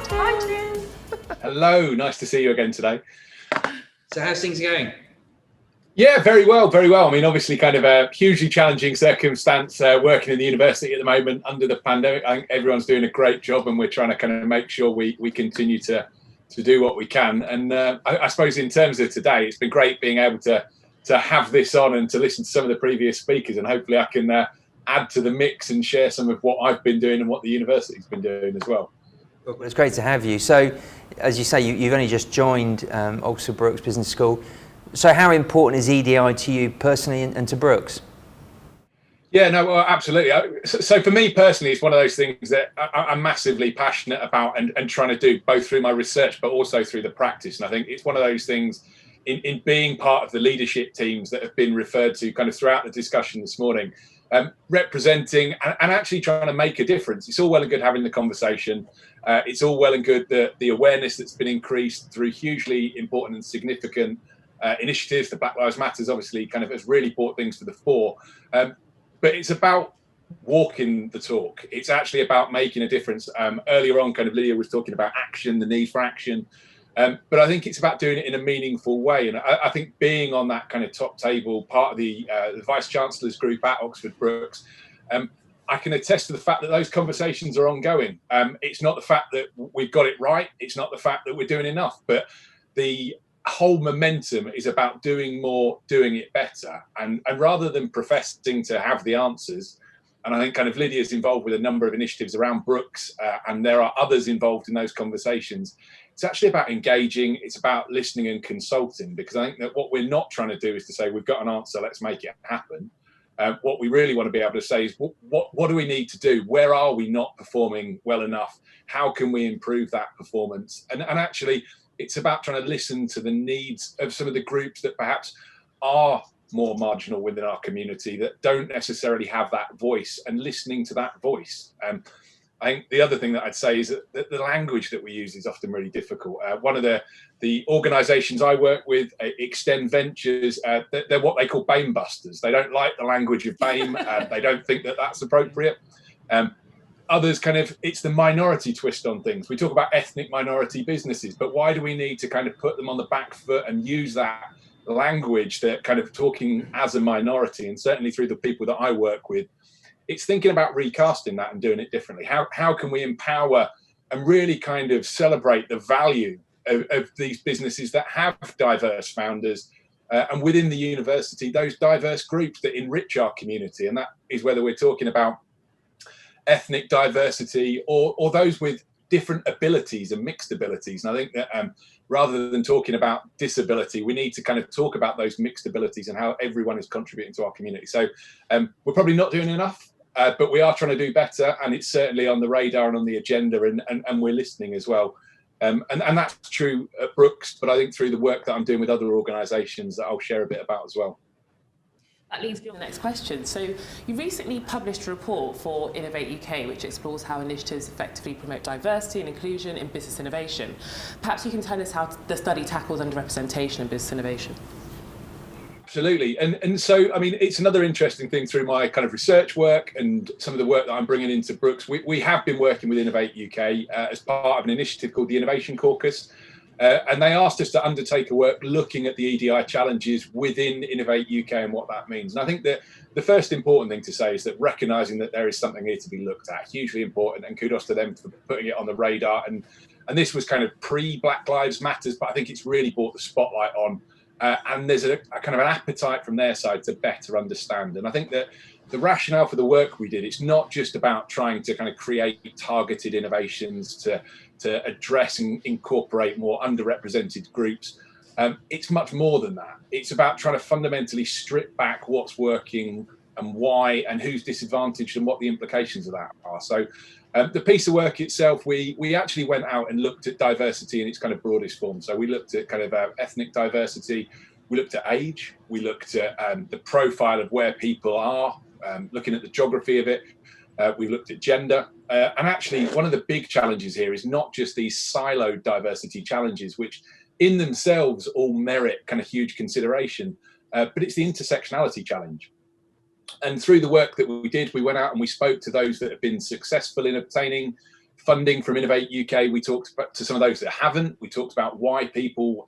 Tim. Hi, Tim. Hello, nice to see you again today. So how's things going? Yeah, very well, very well. I mean, obviously kind of a hugely challenging circumstance working in the university at the moment under the pandemic. I think everyone's doing a great job and we're trying to kind of make sure we continue to do what we can. And I suppose in terms of today, it's been great being able to have this on and to listen to some of the previous speakers, and hopefully I can add to the mix and share some of what I've been doing and what the university's been doing as well. Well, it's great to have you. So, as you say, you've only just joined Oxford Brookes Business School. So how important is EDI to you personally and to Brookes? Yeah, no, well, absolutely. So for me personally, it's one of those things that I'm massively passionate about and trying to do both through my research, but also through the practice. And I think it's one of those things in being part of the leadership teams that have been referred to kind of throughout the discussion this morning, representing and actually trying to make a difference. It's all well and good having the conversation. It's all well and good the awareness that's been increased through hugely important and significant initiatives. The Black Lives Matters obviously kind of has really brought things to the fore. But it's about walking the talk. It's actually about making a difference. Earlier on, kind of Lydia was talking about action, the need for action. But I think it's about doing it in a meaningful way. And I think being on that kind of top table, part of the Vice-Chancellor's group at Oxford Brookes, I can attest to the fact that those conversations are ongoing. It's not the fact that we've got it right. It's not the fact that we're doing enough. But the whole momentum is about doing more, doing it better. And rather than professing to have the answers, and I think kind of Lydia's involved with a number of initiatives around Brookes, and there are others involved in those conversations. It's actually about engaging. It's about listening and consulting, because I think that what we're not trying to do is to say, we've got an answer, let's make it happen. What we really want to be able to say is, what do we need to do? Where are we not performing well enough? How can we improve that performance? And actually, it's about trying to listen to the needs of some of the groups that perhaps are more marginal within our community, that don't necessarily have that voice, and listening to that voice. I think the other thing that I'd say is that the language that we use is often really difficult. One of the organisations I work with, Extend Ventures, they're what they call BAME busters. They don't like the language of BAME. They don't think that that's appropriate. Others kind of, it's the minority twist on things. We talk about ethnic minority businesses, but why do we need to kind of put them on the back foot and use that language that kind of talking as a minority? And certainly through the people that I work with, it's thinking about recasting that and doing it differently. How can we empower and really kind of celebrate the value of these businesses that have diverse founders, and within the university, those diverse groups that enrich our community? And that is whether we're talking about ethnic diversity or those with different abilities and mixed abilities. And I think that rather than talking about disability, we need to kind of talk about those mixed abilities and how everyone is contributing to our community. So we're probably not doing enough, but we are trying to do better, and it's certainly on the radar and on the agenda, and we're listening as well. And that's true at Brookes, but I think through the work that I'm doing with other organisations that I'll share a bit about as well. That leads me on to the next question. So you recently published a report for Innovate UK, which explores how initiatives effectively promote diversity and inclusion in business innovation. Perhaps you can tell us how the study tackles underrepresentation in business innovation. Absolutely. And so, I mean, it's another interesting thing through my kind of research work and some of the work that I'm bringing into Brookes. We have been working with Innovate UK as part of an initiative called the Innovation Caucus. And they asked us to undertake a work looking at the EDI challenges within Innovate UK and what that means. And I think that the first important thing to say is that recognising that there is something here to be looked at, hugely important, and kudos to them for putting it on the radar. And this was kind of pre-Black Lives Matters, but I think it's really brought the spotlight on. And there's a kind of an appetite from their side to better understand. And I think that the rationale for the work we did, it's not just about trying to kind of create targeted innovations to address and incorporate more underrepresented groups. It's much more than that. It's about trying to fundamentally strip back what's working and why and who's disadvantaged and what the implications of that are. So the piece of work itself, we actually went out and looked at diversity in its kind of broadest form. So we looked at kind of ethnic diversity, we looked at age, we looked at the profile of where people are, looking at the geography of it. We looked at gender. And actually, one of the big challenges here is not just these siloed diversity challenges, which in themselves all merit kind of huge consideration, but it's the intersectionality challenge. And through the work that we did, we went out and we spoke to those that have been successful in obtaining funding from Innovate UK. We talked about, to some of those that haven't. We talked about why people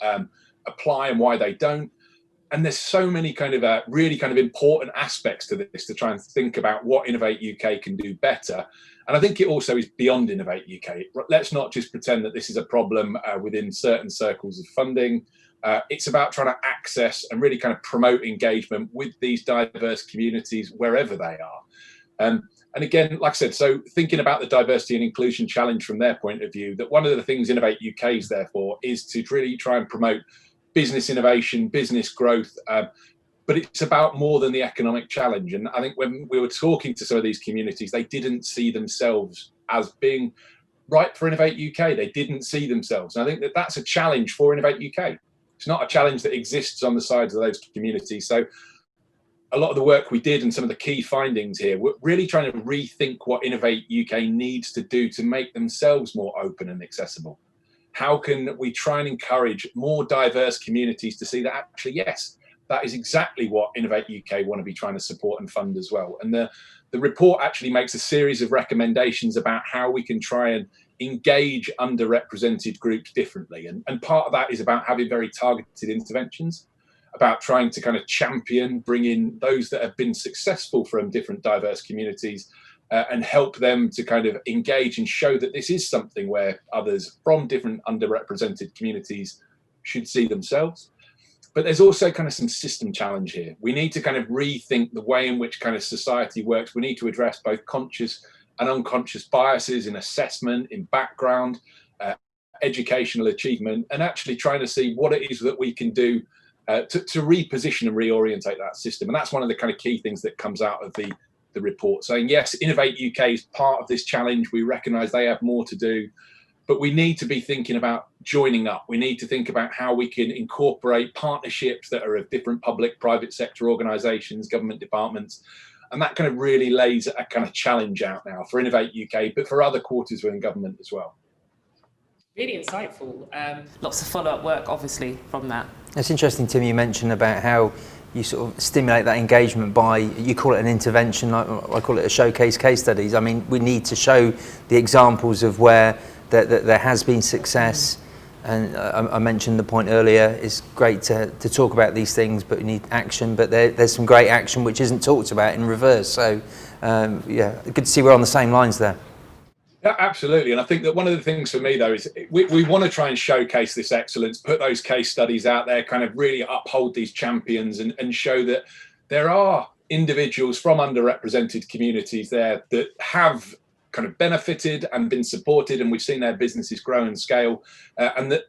apply and why they don't. And there's so many kind of really kind of important aspects to this to try and think about what Innovate UK can do better. And I think it also is beyond Innovate UK. Let's not just pretend that this is a problem within certain circles of funding. It's about trying to access and really kind of promote engagement with these diverse communities wherever they are. And again, like I said, so thinking about the diversity and inclusion challenge from their point of view, that one of the things Innovate UK is there for is to really try and promote business innovation, business growth, but it's about more than the economic challenge. And I think when we were talking to some of these communities, they didn't see themselves as being right for Innovate UK. They didn't see themselves. And I think that that's a challenge for Innovate UK. It's not a challenge that exists on the sides of those communities. So a lot of the work we did and some of the key findings here, we're really trying to rethink what Innovate UK needs to do to make themselves more open and accessible. How can we try and encourage more diverse communities to see that actually, yes, that is exactly what Innovate UK want to be trying to support and fund as well. And the report actually makes a series of recommendations about how we can try and engage underrepresented groups differently. And part of that is about having very targeted interventions, about trying to kind of champion, bring in those that have been successful from different diverse communities and help them to kind of engage and show that this is something where others from different underrepresented communities should see themselves. But there's also kind of some system challenge here. We need to kind of rethink the way in which kind of society works. We need to address both conscious and unconscious biases in assessment, in background, educational achievement, and actually trying to see what it is that we can do to reposition and reorientate that system. And that's one of the kind of key things that comes out of the report, saying, yes, Innovate UK is part of this challenge. We recognise they have more to do, but we need to be thinking about joining up. We need to think about how we can incorporate partnerships that are of different public, private sector organisations, government departments. And that kind of really lays a kind of challenge out now for Innovate UK, but for other quarters within government as well. Really insightful. Lots of follow-up work, obviously, from that. It's interesting, Tim, you mentioned about how you sort of stimulate that engagement by, you call it an intervention, I call it a showcase case studies. I mean, we need to show the examples of where there has been success. And I mentioned the point earlier, it's great to talk about these things, but we need action. But there's some great action which isn't talked about in reverse. So, yeah, good to see we're on the same lines there. Yeah, absolutely. And I think that one of the things for me, though, is we want to try and showcase this excellence, put those case studies out there, kind of really uphold these champions and show that there are individuals from underrepresented communities there that have kind of benefited and been supported, and we've seen their businesses grow and scale, and that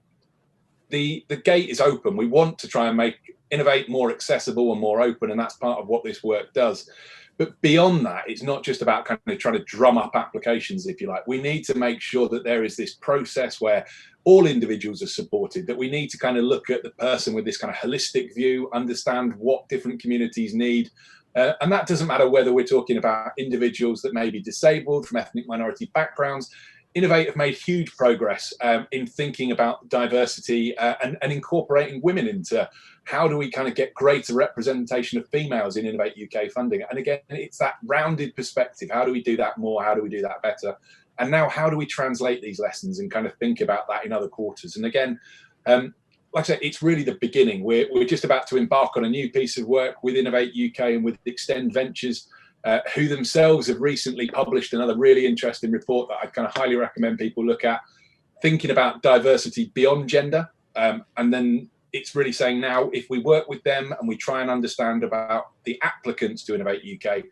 the gate is open. We want to try and make Innovate more accessible and more open, and that's part of what this work does. But beyond that, it's not just about kind of trying to drum up applications, if you like. We need to make sure that there is this process where all individuals are supported, that we need to kind of look at the person with this kind of holistic view, understand what different communities need. And that doesn't matter whether we're talking about individuals that may be disabled, from ethnic minority backgrounds. Innovate have made huge progress in thinking about diversity and incorporating women into how do we kind of get greater representation of females in Innovate UK funding. And again, it's that rounded perspective. How do we do that more? How do we do that better? And now how do we translate these lessons and kind of think about that in other quarters? And again, like I said, it's really the beginning. We're just about to embark on a new piece of work with Innovate UK and with Extend Ventures, who themselves have recently published another really interesting report that I kind of highly recommend people look at, thinking about diversity beyond gender. And then it's really saying now, if we work with them and we try and understand about the applicants to Innovate UK,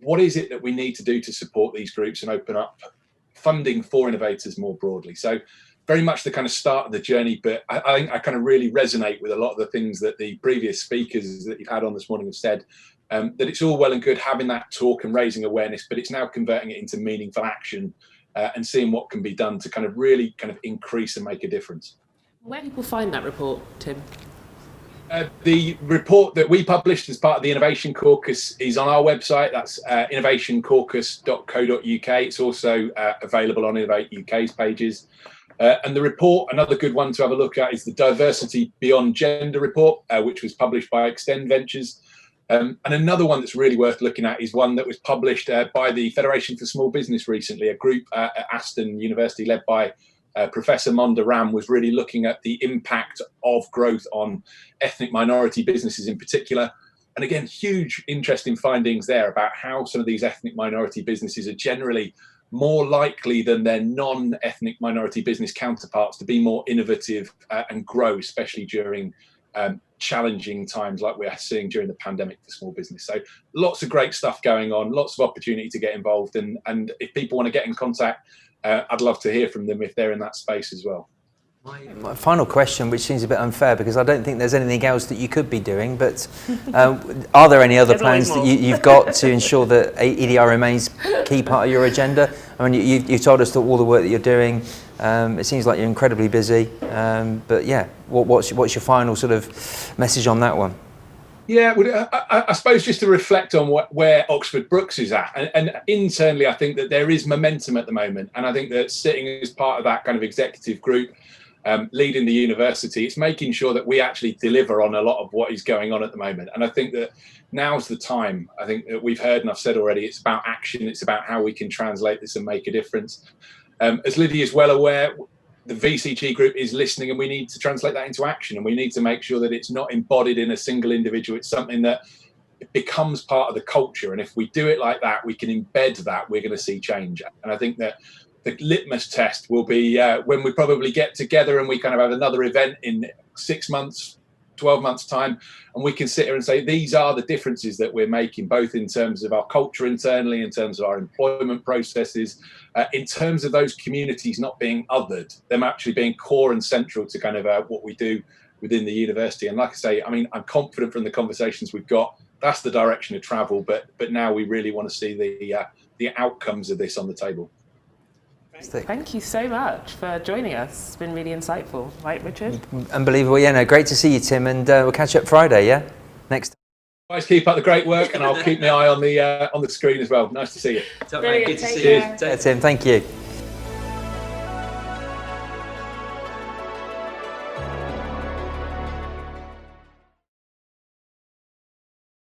what is it that we need to do to support these groups and open up funding for innovators more broadly? So very much the kind of start of the journey, but I think I kind of really resonate with a lot of the things that the previous speakers that you've had on this morning have said, that it's all well and good having that talk and raising awareness, but it's now converting it into meaningful action and seeing what can be done to kind of really kind of increase and make a difference. Where do people find that report, Tim? The report that we published as part of the Innovation Caucus is on our website. That's innovationcaucus.co.uk. It's also available on Innovate UK's pages. And the report, another good one to have a look at, is the Diversity Beyond Gender report, which was published by Extend Ventures. And another one that's really worth looking at is one that was published by the Federation for Small Business recently. A group at Aston University led by Professor Monda Ram was really looking at the impact of growth on ethnic minority businesses in particular. And again, huge interesting findings there about how some of these ethnic minority businesses are generally more likely than their non-ethnic minority business counterparts to be more innovative and grow, especially during challenging times like we're seeing during the pandemic for small business. So lots of great stuff going on, lots of opportunity to get involved. And if people want to get in contact, I'd love to hear from them if they're in that space as well. My final question, which seems a bit unfair because I don't think there's anything else that you could be doing, but are there any other plans that you've got to ensure that EDI remains a key part of your agenda? I mean, you've told us that all the work that you're doing, it seems like you're incredibly busy, but yeah, what's your final sort of message on that one? Yeah, I suppose just to reflect on where Oxford Brookes is at, and internally I think that there is momentum at the moment, and I think that sitting as part of that kind of executive group, leading the university, it's making sure that we actually deliver on a lot of what is going on at the moment. And I think that now's the time. I think that we've heard, and I've said already, it's about action. It's about how we can translate this and make a difference. As Lydia is well aware, the VCG group is listening, and we need to translate that into action. And we need to make sure that it's not embodied in a single individual. It's something that becomes part of the culture. And if we do it like that, we can embed that, we're going to see change. And I think that the litmus test will be when we probably get together and we kind of have another event in 6 months, 12 months time, and we can sit here and say, these are the differences that we're making, both in terms of our culture internally, in terms of our employment processes, in terms of those communities not being othered, them actually being core and central to kind of what we do within the university. And like I say, I mean, I'm confident from the conversations we've got, that's the direction of travel, but now we really want to see the outcomes of this on the table. Thank you so much for joining us. It's been really insightful, right, Richard? Unbelievable. Yeah, no, great to see you, Tim, and we'll catch up Friday. Yeah, next. Guys, keep up the great work, and I'll keep my eye on the screen as well. Nice to see you. Good to see you. Yeah, Tim, thank you.